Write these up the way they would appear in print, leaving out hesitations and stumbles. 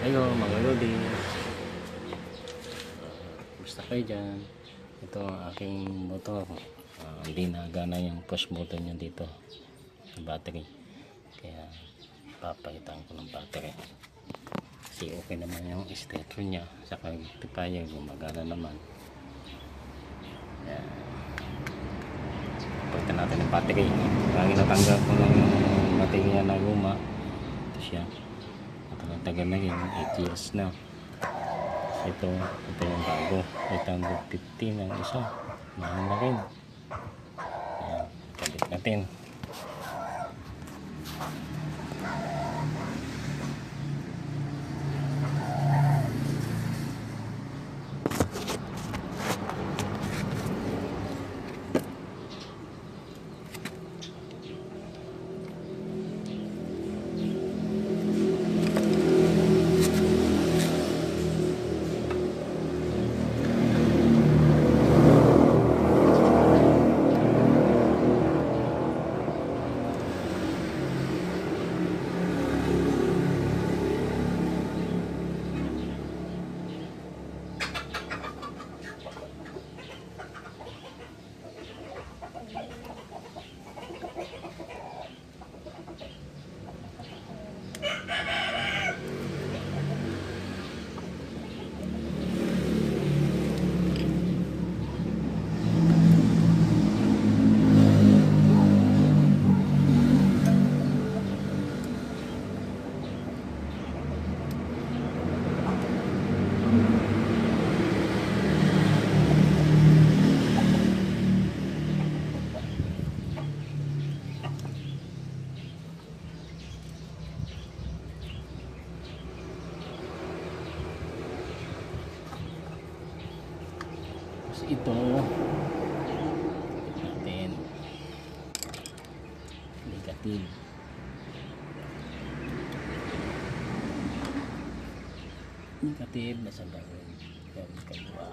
Ayun mga lodi, gusto kayo dyan. Ito ang aking motor. Hindi na gana yung push motor niya dito sa battery, kaya papalitan ko ng battery kasi okay naman yung stator niya, saka yung rectifier gumagana naman. Ayan, palitan natin ng battery. Lagi natanggal ko lang yung battery niya na luma. Ito siya, tagal na yun, 8 years na. Ito yung bago, 850 ng isa, mahal na rin. Ayan, kabit natin. Ito natin negative, nasa gawin kaliwa.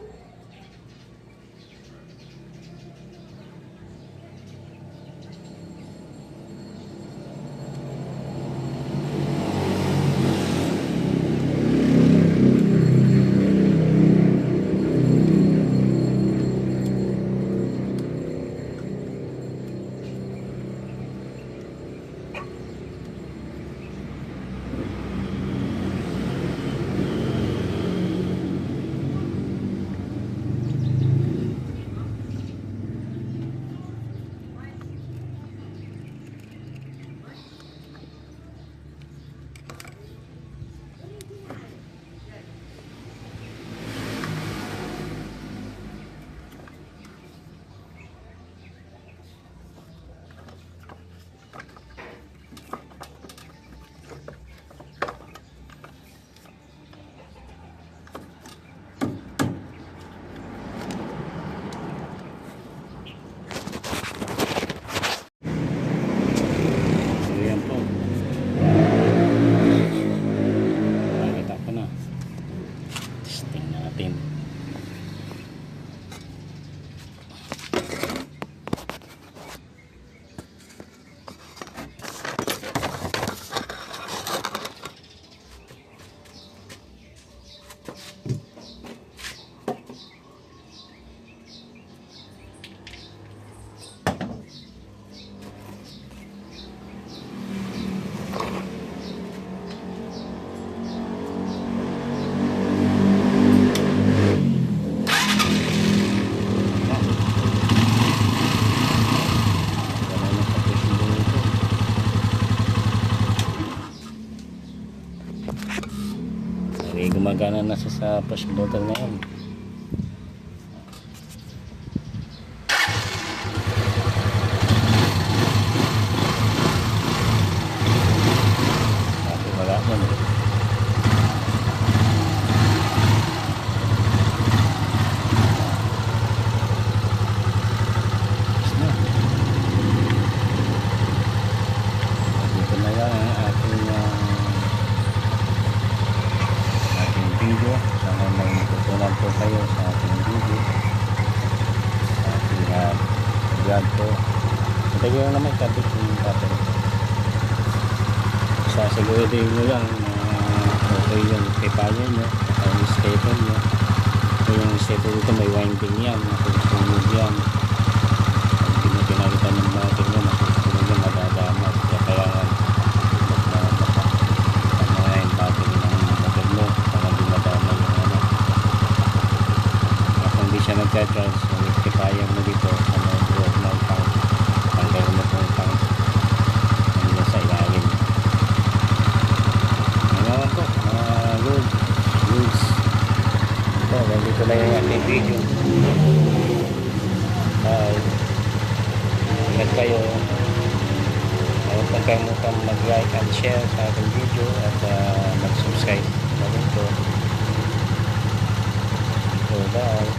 Gumagana na siya sa push button ngayon. Wala naman. Dito na lang ang ating video. Sana may tutunan po kayo sa ating video, sa ating vlog po. Matagi lang naman kabit yung battery. Sasiguro din mo lang na okay yung wire nyo, saka yung stator nyo. So yung stator dito may winding yan, masusunod yan. Pag pinakita ng natin nyo, masusunod yan, madadamag. Kaya kailangan tama yung battery ng motor mo para di madama yung ano. Kung hindi siya nagka-charge, yung rectifier mo dito sa mga buhat ng tank, tanggal mo itong tank hanggang sa ilalim. Ngayon po mga goods ito, dito na yung ating video. Ingat kayo, huwag kang kalimutan mag-like and share sa ating video at mag-subscribe na rin po. So bye.